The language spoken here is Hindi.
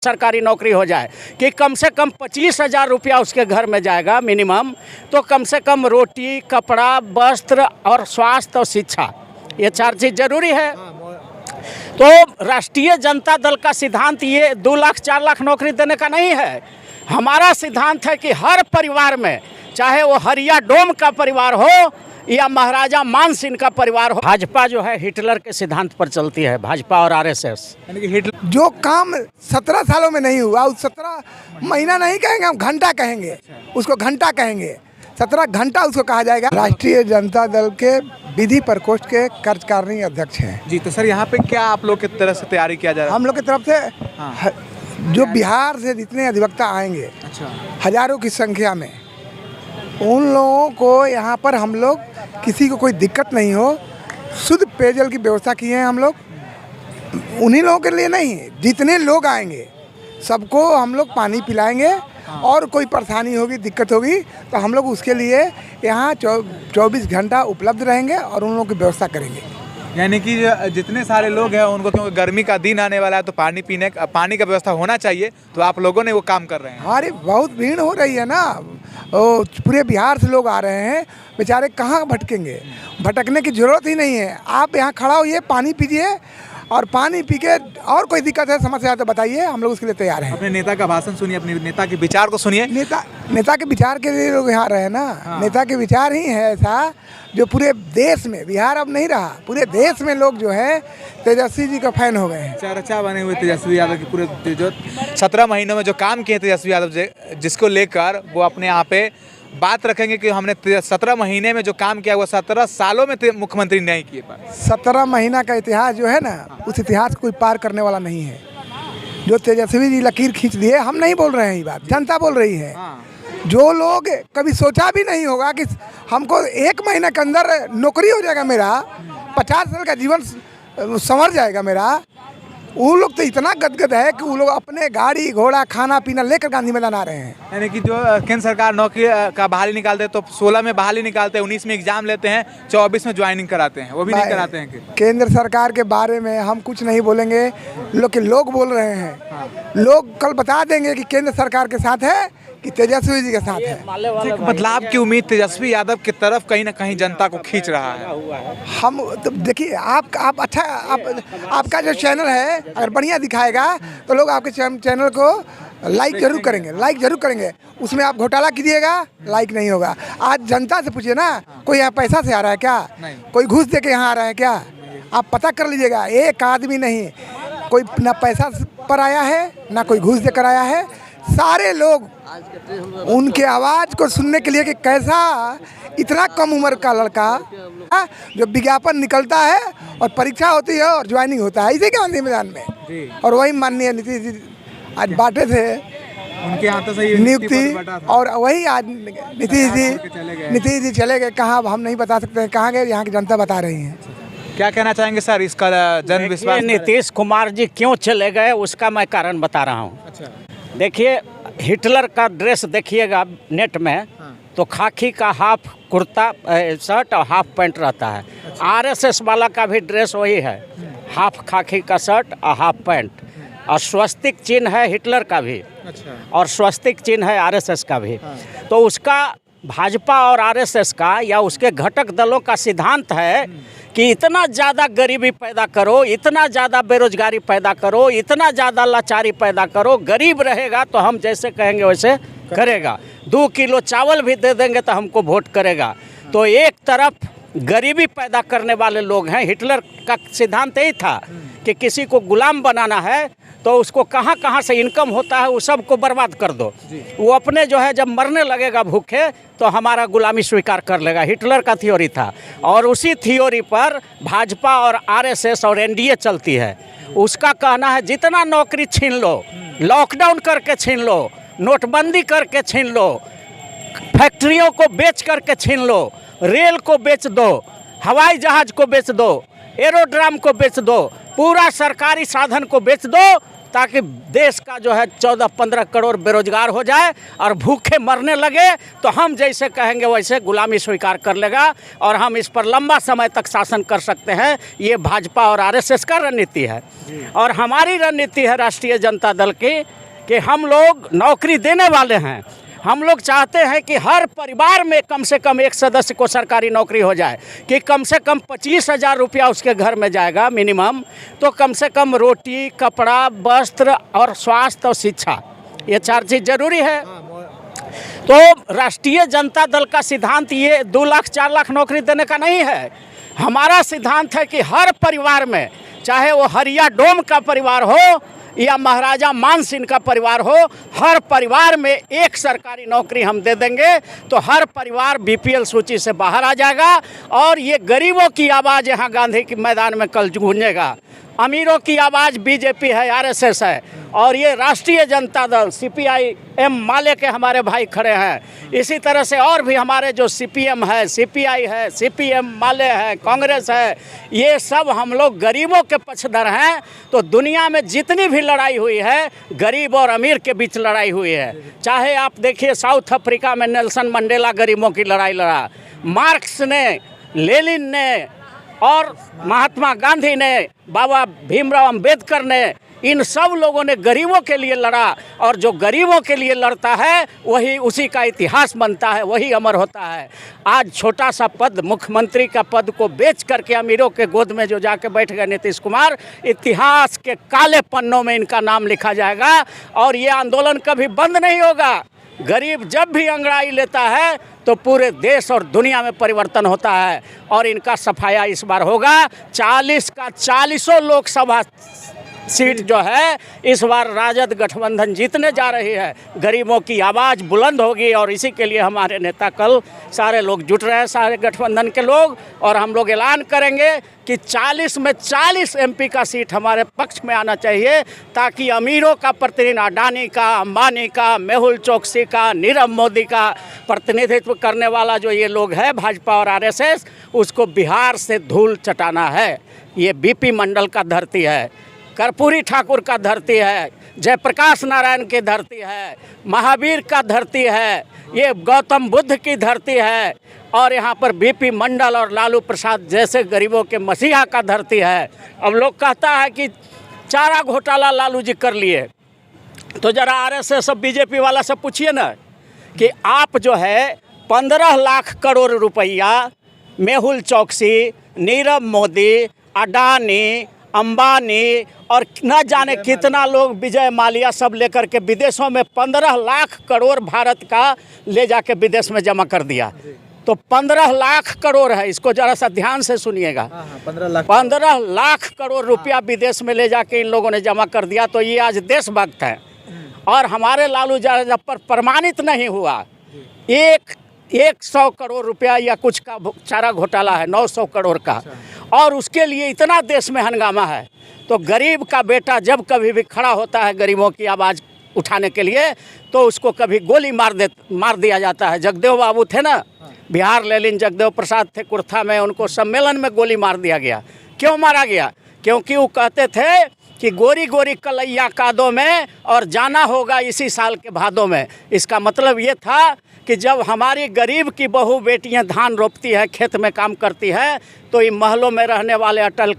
सरकारी नौकरी हो जाए कि कम से कम 25,000 रुपया उसके घर में जाएगा मिनिमम, तो कम से कम रोटी, कपड़ा, वस्त्र और स्वास्थ्य और शिक्षा, ये 4 चीज़ जरूरी है। तो राष्ट्रीय जनता दल का सिद्धांत ये 2 लाख 4 लाख नौकरी देने का नहीं है। हमारा सिद्धांत है कि हर परिवार में, चाहे वो हरिया डोम का परिवार हो या महाराजा मानसिंह का परिवार हो, भाजपा जो है हिटलर के सिद्धांत पर चलती है, भाजपा और आरएसएस। यानी कि हिटलर जो काम 17 सालों में नहीं हुआ, उस 17 महीना नहीं कहेंगे, हम घंटा कहेंगे, उसको घंटा कहेंगे, 17 घंटा उसको कहा जाएगा। राष्ट्रीय जनता दल के विधि प्रकोष्ठ के कार्यकारिणी अध्यक्ष हैं जी। तो सर यहाँ पे क्या आप लोग की तरफ से तैयारी किया जा रहा है? हम लोग की तरफ से जो बिहार से जितने अधिवक्ता आएंगे, हजारों की संख्या में, उन लोगों को यहाँ पर हम लोग किसी को कोई दिक्कत नहीं हो, शुद्ध पेयजल की व्यवस्था की है हम लोग। उन्हीं लोगों के लिए नहीं, जितने लोग आएंगे सबको हम लोग पानी पिलाएंगे, और कोई परेशानी होगी, दिक्कत होगी तो हम लोग उसके लिए यहाँ 24 घंटा उपलब्ध रहेंगे और उन लोगों की व्यवस्था करेंगे। यानी कि जितने सारे लोग हैं उनको, क्योंकि गर्मी का दिन आने वाला है तो पानी का व्यवस्था होना चाहिए, तो आप लोगों ने वो काम कर रहे हैं। अरे बहुत भीड़ हो रही है ना, पूरे बिहार से लोग आ रहे हैं, बेचारे कहाँ भटकेंगे, भटकने की ज़रूरत ही नहीं है। आप यहाँ खड़ा होइए, पानी पीजिए, और पानी पी के और कोई दिक्कत है, समस्या है तो बताइए, हम लोग उसके लिए तैयार हैं। अपने नेता का भाषण सुनिए, अपने नेता के विचार को सुनिए। नेता के विचार के लिए लोग यहाँ रहे ना। नेता के विचार ही है ऐसा जो पूरे देश में, बिहार अब नहीं रहा, पूरे देश में लोग जो है तेजस्वी जी का फैन हो गए हैं। चर्चा बने हुए तेजस्वी यादव की, पूरे जो 17 महीनों में जो काम किए तेजस्वी यादव जिसको लेकर वो अपने यहाँ पे बात रखेंगे कि हमने 17 महीने में जो काम किया वो 17 सालों में मुख्यमंत्री नहीं किए पाए। 17 महीना का इतिहास जो है ना, उस इतिहास को कोई पार करने वाला नहीं है। जो तेजस्वी जी लकीर खींच दिए, हम नहीं बोल रहे हैं, ये बात जनता बोल रही है। जो लोग कभी सोचा भी नहीं होगा कि हमको 1 महीने के अंदर नौकरी हो जाएगा, मेरा 50 साल का जीवन संवर जाएगा मेरा, वो लोग तो इतना गदगद है कि वो लोग अपने गाड़ी घोड़ा खाना पीना लेकर गांधी मैदान आ रहे हैं। यानी कि जो केंद्र सरकार नौकरी का बहाली निकालते हैं तो 16 में बहाली निकालते हैं, 19 में एग्जाम लेते हैं, 24 में ज्वाइनिंग कराते हैं, वो भी नहीं कराते हैं। केंद्र सरकार के बारे में हम कुछ नहीं बोलेंगे, लोग बोल रहे हैं। लोग कल बता देंगे कि केंद्र सरकार के साथ है कि तेजस्वी जी के साथ है। बदलाव की उम्मीद तेजस्वी यादव की तरफ कहीं ना कहीं जनता को खींच रहा है। हम तो देखिए, आप अच्छा, आपका जो चैनल है अगर बढ़िया दिखाएगा तो लोग आपके चैनल को लाइक जरूर करेंगे। उसमें आप घोटाला कीजिएगा, लाइक नहीं होगा। आज जनता से पूछिए ना, कोई यहाँ पैसा से आ रहा है क्या, कोई घूस दे के यहाँ आ रहा है क्या, आप पता कर लीजिएगा। एक आदमी नहीं, कोई ना पैसा पर आया है ना कोई घूस देकर आया है। सारे लोग उनके आवाज़ को सुनने के लिए कि कैसा इतना कम उम्र का लड़का जो विज्ञापन निकलता है और परीक्षा होती है और ज्वाइनिंग होता है इसी गांधी मैदान में। और वही माननीय नीतीश जी आज बांटे थे उनके यहाँ तो सही नियुक्ति, और वही आज नीतीश जी चले गए। कहाँ हम नहीं बता सकते हैं कहाँ गए, यहाँ की जनता बता रही है। क्या कहना चाहेंगे सर इसका जन विश्वास? नीतीश कुमार जी क्यों चले गए उसका मैं कारण बता रहा हूँ। देखिए, हिटलर का ड्रेस देखिएगा नेट में, तो खाकी का हाफ कुर्ता शर्ट और हाफ पैंट रहता है। आरएसएस वाला का भी ड्रेस वही है, हाफ खाकी का शर्ट और हाफ पैंट, और स्वस्तिक चिन्ह है हिटलर का भी, और स्वस्तिक चिन्ह है आरएसएस का भी। तो उसका भाजपा और आरएसएस का या उसके घटक दलों का सिद्धांत है कि इतना ज़्यादा गरीबी पैदा करो, इतना ज़्यादा बेरोजगारी पैदा करो, इतना ज़्यादा लाचारी पैदा करो, गरीब रहेगा तो हम जैसे कहेंगे वैसे करेगा, 2 किलो चावल भी दे देंगे तो हमको वोट करेगा। तो एक तरफ गरीबी पैदा करने वाले लोग हैं। हिटलर का सिद्धांत यही था कि किसी को गुलाम बनाना है तो उसको कहाँ कहाँ से इनकम होता है वो सब को बर्बाद कर दो, वो अपने जो है जब मरने लगेगा भूखे तो हमारा गुलामी स्वीकार कर लेगा। हिटलर का थ्योरी था, और उसी थ्योरी पर भाजपा और आरएसएस और एनडीए चलती है। उसका कहना है जितना नौकरी छीन लो, लॉकडाउन करके छीन लो, नोटबंदी करके छीन लो, फैक्ट्रियों को बेच करके छीन लो, रेल को बेच दो, हवाई जहाज को बेच दो, एरोड्राम को बेच दो, पूरा सरकारी साधन को बेच दो, ताकि देश का जो है 14-15 करोड़ बेरोजगार हो जाए और भूखे मरने लगे तो हम जैसे कहेंगे वैसे गुलामी स्वीकार कर लेगा और हम इस पर लंबा समय तक शासन कर सकते हैं। ये भाजपा और आरएसएस का रणनीति है और हमारी रणनीति है राष्ट्रीय जनता दल की कि हम लोग नौकरी देने वाले हैं। हम लोग चाहते हैं कि हर परिवार में कम से कम एक सदस्य को सरकारी नौकरी हो जाए कि कम से कम 25,000 रुपया उसके घर में जाएगा मिनिमम, तो कम से कम रोटी, कपड़ा, वस्त्र और स्वास्थ्य और शिक्षा, ये 4 चीज़ जरूरी है। तो राष्ट्रीय जनता दल का सिद्धांत ये 2 लाख 4 लाख नौकरी देने का नहीं है। हमारा सिद्धांत है कि हर परिवार में, चाहे वो हरिया डोम का परिवार हो या महाराजा मान सिंह का परिवार हो, हर परिवार में एक सरकारी नौकरी हम दे देंगे तो हर परिवार बीपीएल सूची से बाहर आ जाएगा और ये गरीबों की आवाज़ यहाँ गांधी के मैदान में कल गूंजेगा। अमीरों की आवाज़ बीजेपी है, आरएसएस है और ये राष्ट्रीय जनता दल सीपीआई-एम माले के हमारे भाई खड़े हैं। इसी तरह से और भी हमारे जो सीपीएम है, सीपीआई है, सीपीएम माले है, कांग्रेस है, ये सब हम लोग गरीबों के पक्षधर हैं। तो दुनिया में जितनी भी लड़ाई हुई है गरीब और अमीर के बीच लड़ाई हुई है। चाहे आप देखिए साउथ अफ्रीका में नेल्सन मंडेला गरीबों की लड़ाई लड़ा, मार्क्स ने, लेनिन ने और महात्मा गांधी ने, बाबा भीमराव अंबेडकर ने, इन सब लोगों ने गरीबों के लिए लड़ा और जो गरीबों के लिए लड़ता है वही उसी का इतिहास बनता है, वही अमर होता है। आज छोटा सा पद, मुख्यमंत्री का पद को बेच करके अमीरों के गोद में जो जाके बैठ गए नीतीश कुमार, इतिहास के काले पन्नों में इनका नाम लिखा जाएगा और ये आंदोलन कभी बंद नहीं होगा। गरीब जब भी अंगड़ाई लेता है तो पूरे देश और दुनिया में परिवर्तन होता है और इनका सफाया इस बार होगा। 40 का 40 लोकसभा सीट जो है इस बार राजद गठबंधन जीतने जा रही है। गरीबों की आवाज़ बुलंद होगी और इसी के लिए हमारे नेता कल सारे लोग जुट रहे हैं, सारे गठबंधन के लोग, और हम लोग ऐलान करेंगे कि 40 में 40 एमपी का सीट हमारे पक्ष में आना चाहिए ताकि अमीरों का प्रतिनिधित्व, अडानी का, अंबानी का, मेहुल चोकसी का, नीरव मोदी का प्रतिनिधित्व करने वाला जो ये लोग हैं भाजपा और आरएसएस, उसको बिहार से धूल चटाना है। ये बीपी मंडल का धरती है, कर्पूरी ठाकुर का धरती है, जयप्रकाश नारायण की धरती है, महावीर का धरती है, ये गौतम बुद्ध की धरती है और यहाँ पर बीपी मंडल और लालू प्रसाद जैसे गरीबों के मसीहा का धरती है। अब लोग कहता है कि चारा घोटाला लालू जी कर लिए, तो ज़रा आरएसएस और बीजेपी वाला से पूछिए ना कि आप जो है 15 लाख करोड़ रुपया मेहुल चोकसी, नीरव मोदी, अडानी, अंबानी और न जाने कितना लोग, विजय माल्या, सब लेकर के विदेशों में 15 लाख करोड़ भारत का ले जाके विदेश में जमा कर दिया। तो 15 लाख करोड़ है, इसको जरा सा ध्यान से सुनिएगा। 15 लाख करोड़ रुपया विदेश में ले जाके इन लोगों ने जमा कर दिया। तो ये आज देशभक्त है और हमारे लालू यादव पर प्रमाणित नहीं हुआ 100 करोड़ रुपया या कुछ का चारा घोटाला है, 900 करोड़ का, और उसके लिए इतना देश में हंगामा है। तो गरीब का बेटा जब कभी भी खड़ा होता है गरीबों की आवाज़ उठाने के लिए तो उसको कभी गोली मार दिया जाता है। जगदेव बाबू थे ना, बिहार लेनिन जगदेव प्रसाद थे कुर्था में, उनको सम्मेलन में गोली मार दिया गया। क्यों मारा गया? क्योंकि वो कहते थे कि गोरी गोरी कलैया कादों में और जाना होगा इसी साल के भादों में। इसका मतलब ये था कि जब हमारी गरीब की बहू बेटियां धान रोपती है, खेत में काम करती है, तो इन महलों में रहने वाले अटल